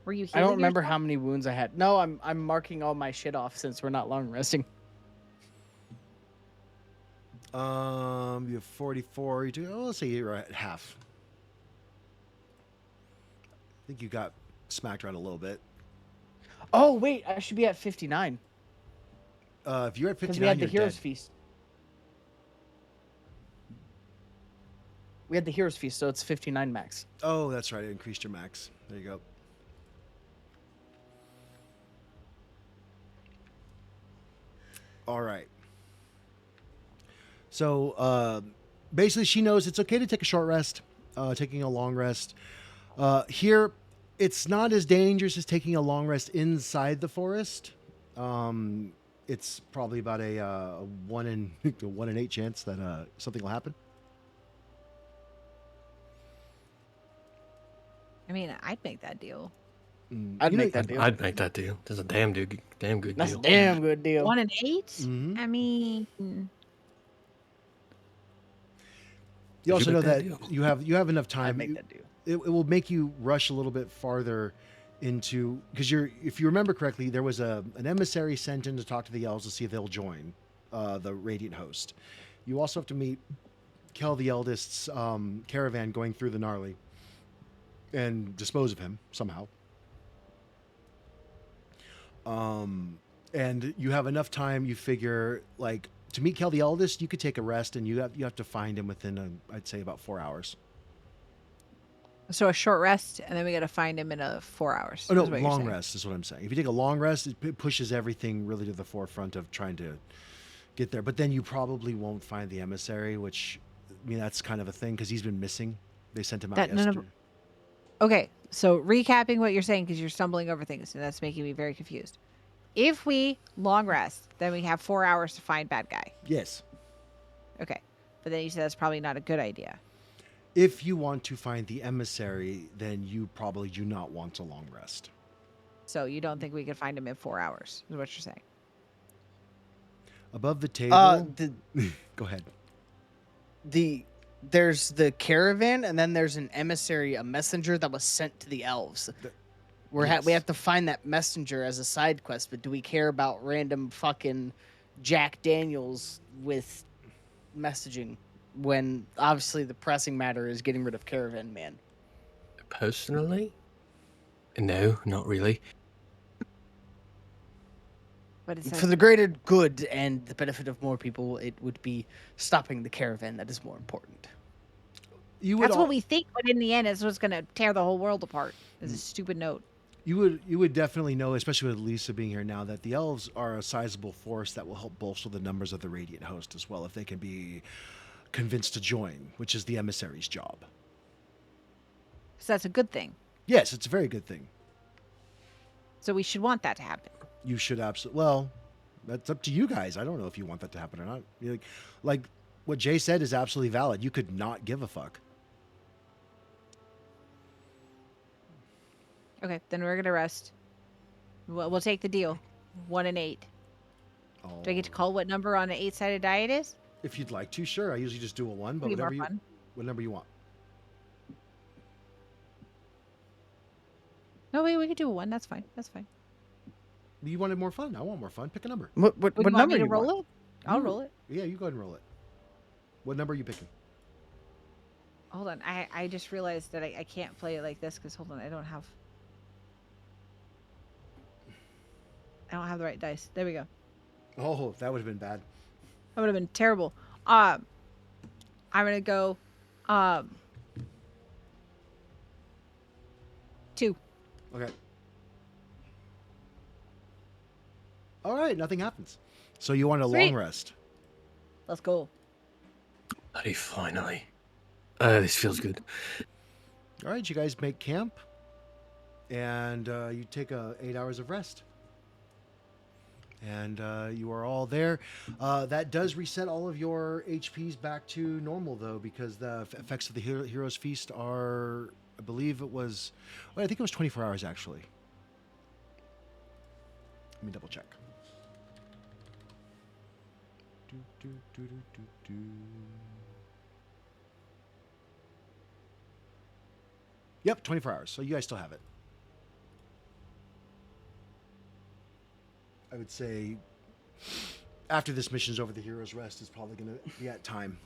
Were you? I don't healing remember yourself? how many wounds I had. No, I'm marking all my shit off since we're not long resting. You have 44. You do. Oh, let's say you're at half. I think you got smacked around a little bit. Oh wait, I should be at 59 If you're at because 59, we had the you're Heroes dead. Feast. We had the Heroes Feast, so it's 59 max. Oh, that's right. I increased your max. There you go. All right. So basically, she knows it's okay to take a short rest, taking a long rest. Here, it's not as dangerous as taking a long rest inside the forest. It's probably about a 1 in 1 in 8 chance that something will happen. I mean, I'd make that deal. I'd You know- make that deal. I'd make that deal. That's a damn good That's a deal. damn good deal. 1 in 8. Mhm. I mean, You Did also you know make that that deal? you have enough I'd time. make that deal. It will make you rush a little bit farther into because if you remember correctly, there was an emissary sent in to talk to the elves to see if they'll join the Radiant Host. You also have to meet Kell the Eldest's caravan going through the Gnarly and dispose of him somehow. And you have enough time. You figure like to meet Kell the Eldest, you could take a rest, and you have to find him within I'd say about 4 hours. so a short rest, and then we got to find him in 4 hours. Oh no, is what you're long saying. rest is what I'm saying. If you take a long rest, it pushes everything really to the forefront of trying to get there. But then you probably won't find the emissary, which I mean that's kind of a thing because he's been missing. They sent him out That none of- yesterday. Okay, so recapping what you're saying because you're stumbling over things, and that's making me very confused. If we long rest, then we have 4 hours to find bad guy. Yes, Okay, but then you said that's probably not a good idea. if you want to find the emissary, then you probably do not want a long rest. So you don't think we could find him in 4 hours? Is what you're saying? Above the table, The go ahead. there's the caravan, and then there's an emissary, a messenger that was sent to the elves. We yes. have to find that messenger as a side quest, but do we care about random fucking Jack Daniels with messaging when obviously the pressing matter is getting rid of Caravan Man? Personally, no, not really. But it says For the greater good and the benefit of more people, it would be stopping the caravan that is more important. You would that's al- what we think, but in the end, it's what's going to tear the whole world apart. It's a stupid note. You would definitely know, especially with Lisa being here now, that the elves are a sizable force that will help bolster the numbers of the Radiant Host as well if they can be convinced to join, which is the emissary's job. So that's a good thing. Yes, it's a very good thing. So we should want that to happen. You should absolutely. Well, that's up to you guys. I don't know if you want that to happen or not. Like what Jay said is absolutely valid. You could not give a fuck. Okay, then we're going to rest. We'll take the deal. 1 in 8. Do I get to Oh. call what number on an 8-sided die it is? If you'd like to, sure. I usually just do a 1, but Be more whatever you, fun. what number you want. No, wait, we could do a 1. That's fine. That's fine. You wanted more fun. I want more fun. Pick a number. What Would you want number me to you roll want? it? I'll You- roll it. Yeah, you go ahead and roll it. What number are you picking? Hold on. I just realized that I can't play it like this because hold on, I don't have the right dice. There we go. Oh, that would have been bad. That would have been terrible. I'm gonna go 2. Okay. All right, nothing happens. So you want a Sweet. long rest. Let's go. Bloody finally. This feels good. All right, you guys make camp, and you take 8 hours of rest. And you are all there. That does reset all of your HPs back to normal, though, because the effects of the Hero's Feast are, I believe it was, well, I think it was 24 hours, actually. Let me double check. Do, do, do, do, do, do. Yep, 24 hours. So you guys still have it. I would say after this mission's over, the Hero's Rest is probably going to be at time.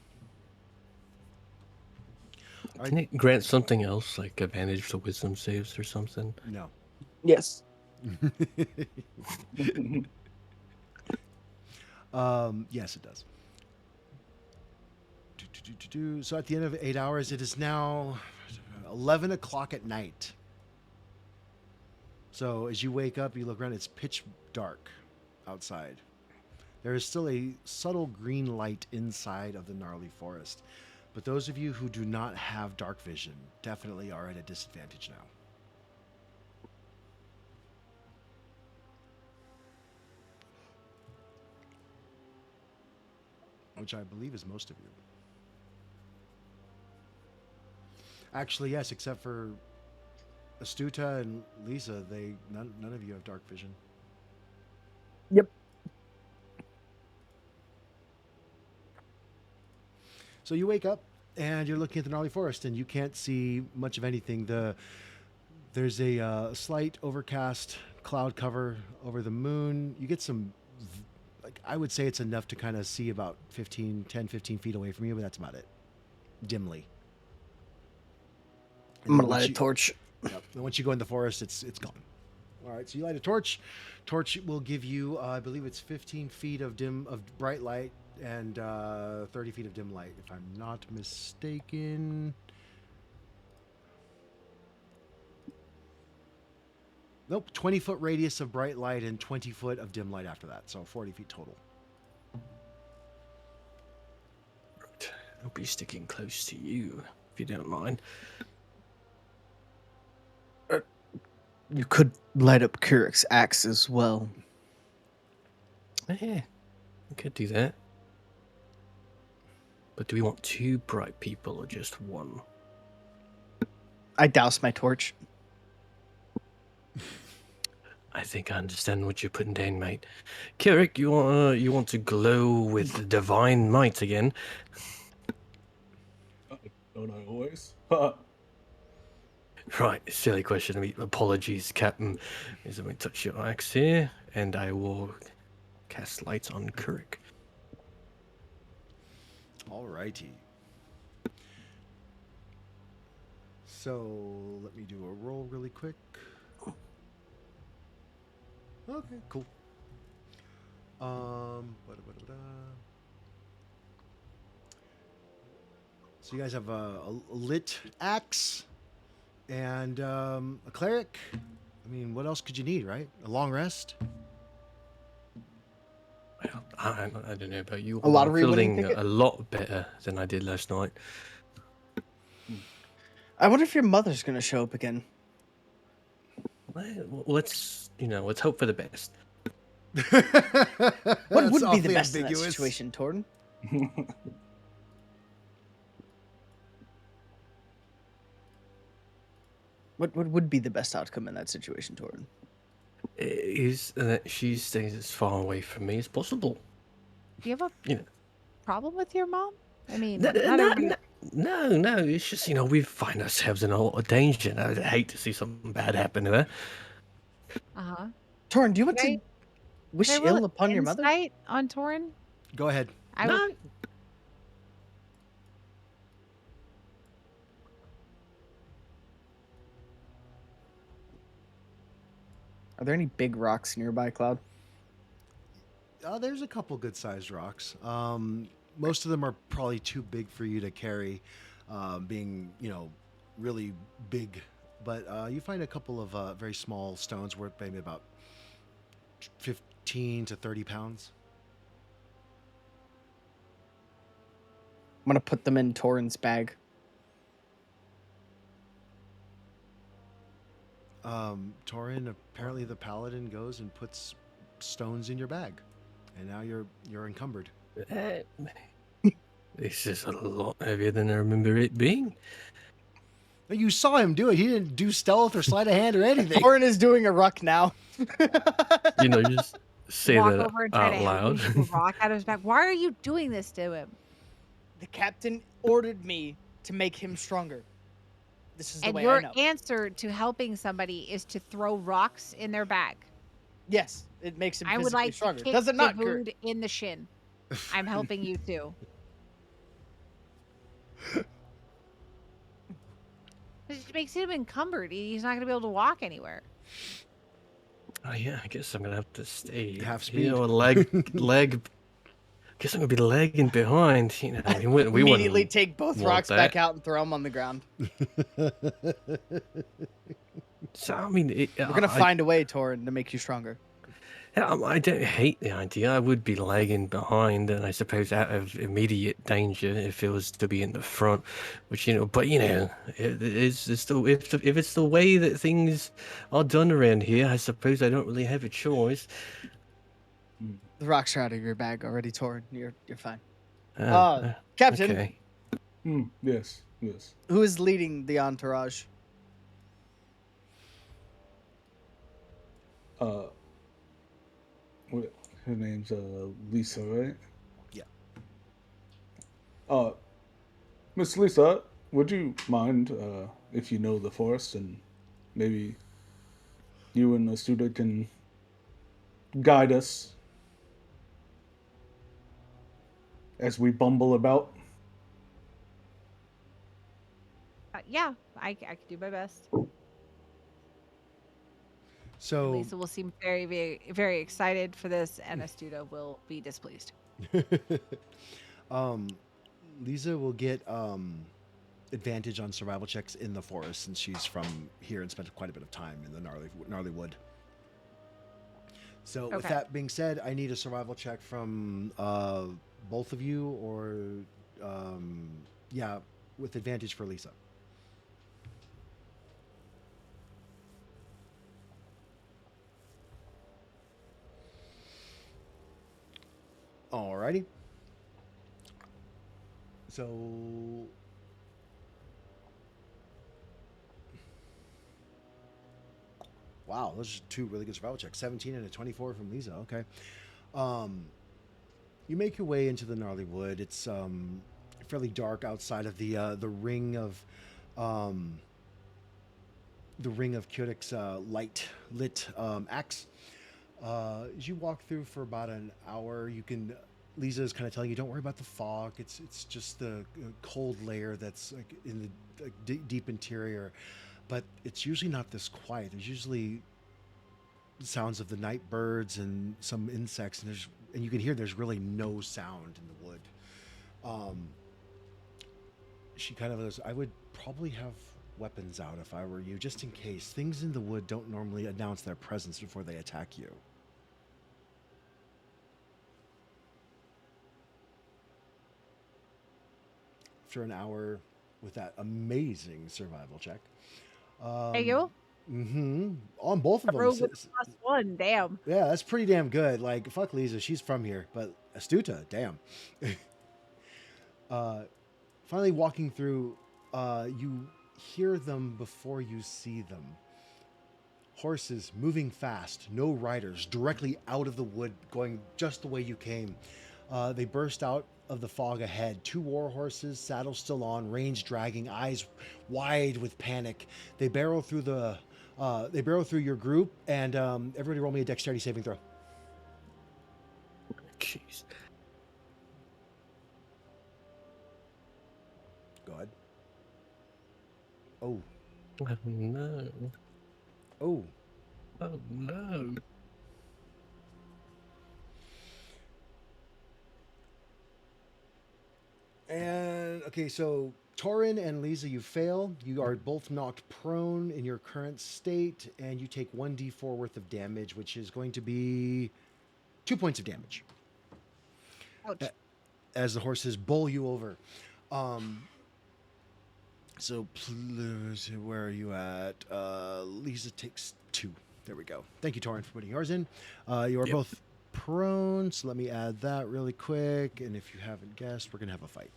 All Can right. it grant something else, like advantage to wisdom saves or something? No. Yes. Yes, it does. So at the end of 8 hours, it is now 11 o'clock at night. So as you wake up, you look around, it's pitch dark outside. There is still a subtle green light inside of the gnarly forest. But those of you who do not have dark vision definitely are at a disadvantage now. Which I believe is most of you. Actually, yes, except for Astuta and Lisa, none of you have dark vision. Yep. So you wake up and you're looking at the gnarly forest, and you can't see much of anything. There's a slight overcast cloud cover over the moon. You get some, like, I would say it's enough to kind of see about 10, 15 feet away from you, but that's about it, dimly. I'm gonna light a torch. Yep. And once you go in the forest, it's gone. All right, so you light a torch. Torch will give you, I believe it's 15 feet of bright light and 30 feet of dim light, if I'm not mistaken. Nope, 20-foot radius of bright light and 20 foot of dim light after that, so 40 feet total. Right. I'll be sticking close to you, if you don't mind. You could light up Kurik's axe as well. Yeah, we could do that. But do we want 2 bright people or just 1? I douse my torch. I think I understand what you're putting down, mate. Kirik, you want to glow with divine might again? Don't I always? Right, silly question. I mean, apologies, Captain. Let me touch your axe here, and I will cast light on Kirik. All righty. So let me do a roll really quick. Okay, cool. Ba-da-ba-da-ba-da. So you guys have a lit axe and a cleric. I mean, what else could you need, right? A long rest. Well, I don't know about you. A lottery I'm winning feeling ticket? a lot better than I did last night. I wonder if your mother's gonna show up again. Well, let's hope for the best. What would be the best in that situation, Torton? What would be the best outcome in that situation, Torton? is that she stays as far away from me as possible. Do you have a You know, problem with your mom? I mean, no, not no, everybody. no. It's just we find ourselves in a lot of danger. And I'd hate to see something bad happen to her. Uh-huh. Torin, do you want Can I, to can I wish roll ill upon your mother? insight on Torin? Go ahead. I would. No, Are there any big rocks nearby, Cloud? There's a couple good-sized rocks. Most of them are probably too big for you to carry, being really big. But you find a couple of very small stones worth maybe about 15 to 30 pounds. I'm gonna put them in Torin's bag. Torin, apparently the paladin goes and puts stones in your bag, and now you're encumbered. this is a lot heavier than I remember it being. You saw him do it. He didn't do stealth or sleight of hand or anything. Torin is doing a ruck now. You just say walk that over and try out to help him loud. take a rock out of his back. Why are you doing this to him? The captain ordered me to make him stronger. This is the And way I your know. answer to helping somebody is to throw rocks in their bag. Yes, it makes him I would physically like stronger. to kick Does it the not, Kurt? wound in the shin. I'm helping you too. It makes him encumbered. He's not going to be able to walk anywhere. Oh yeah, I guess I'm gonna have to stay Half here, speed. or leg. Guess I'm gonna be lagging behind. We Immediately wouldn't take both want rocks back that. out and throw them on the ground. So We're gonna find a way, Torin, to make you stronger. I don't hate the idea. I would be lagging behind, and I suppose out of immediate danger if it was to be in the front. Which but it's still if it's the way that things are done around here, I suppose I don't really have a choice. The rocks are out of your bag already, Torin. You're fine. Uh, Captain, Okay. Yes. who is leading the entourage? Her name's Lisa, right? Yeah. Miss Lisa, would you mind if you know the forest and maybe you and Astuda can guide us as we bumble about? Yeah, I can do my best. So Lisa will seem very, very, very excited for this, and Astuda will be displeased. Lisa will get advantage on survival checks in the forest since she's from here and spent quite a bit of time in the gnarly wood. So with Okay. that being said, I need a survival check from both of you, or with advantage for Lisa. Alrighty. So wow, those are two really good survival checks. 17 and a 24 from Lisa. Okay. You make your way into the gnarly wood. It's fairly dark outside of the ring of Kyotik's light lit axe. As you walk through for about an hour, Lisa is kind of telling you, don't worry about the fog. It's just the cold layer that's like in the deep interior, but it's usually not this quiet. There's usually sounds of the night birds and some insects, and you can hear there's really no sound in the wood. She kind of goes, I would probably have weapons out if I were you, just in case. Things in the wood don't normally announce their presence before they attack you. After an hour with that amazing survival check. There you go. On both of A rogue them. with +1. Damn. Yeah, that's pretty damn good. Like, fuck Lisa, she's from here. But Astuta, damn. Finally walking through, you hear them before you see them. horses moving fast, no riders, directly out of the wood, going just the way you came. They burst out of the fog ahead. 2 war horses, saddles still on, reins dragging, eyes wide with panic. They barrel through your group, and everybody roll me a dexterity saving throw. Jeez. Go ahead. Oh, Oh no. oh. Oh no. And okay, so Torin and Lisa, you fail. You are both knocked prone in your current state, and you take 1d4 worth of damage, which is going to be 2 points of damage Ouch. as the horses bowl you over. So where are you at? Lisa takes 2. There we go. Thank you, Torin, for putting yours in. You are Yep. both prone, so let me add that really quick. And if you haven't guessed, we're gonna have a fight.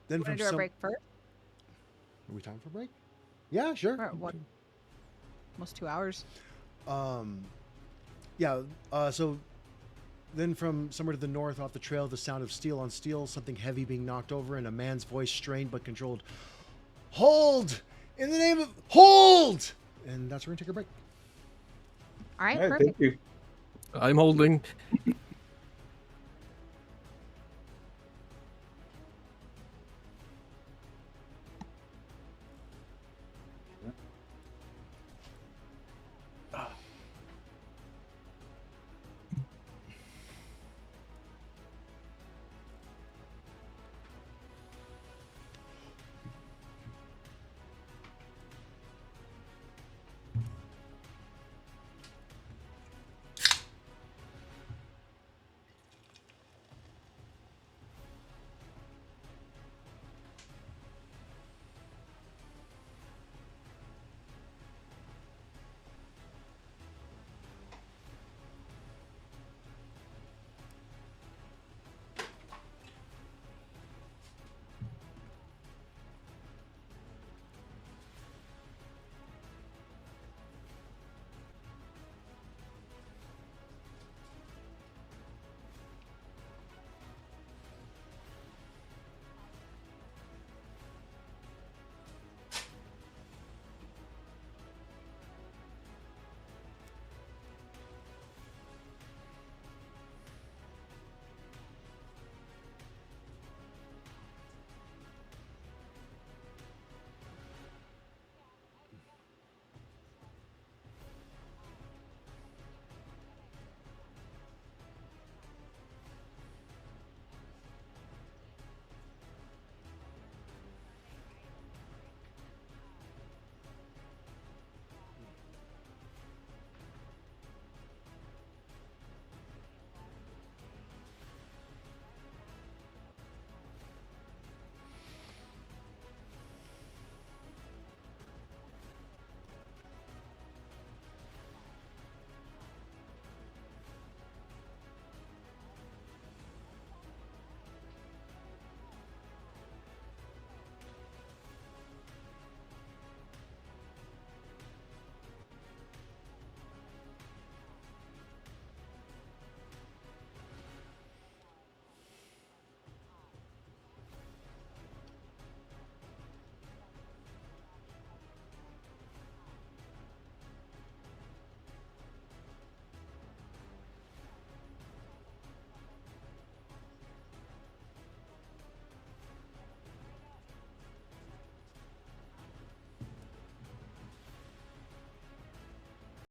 Then Want to from do our some, break first? are we time for a break? Yeah, sure. We're at what? Almost 2 hours. Yeah. So then from somewhere to the north, off the trail, the sound of steel on steel, something heavy being knocked over, and a man's voice, strained but controlled. Hold! In the name of hold! And that's where we're gonna take a break. All right, All right, perfect. thank you. I'm holding.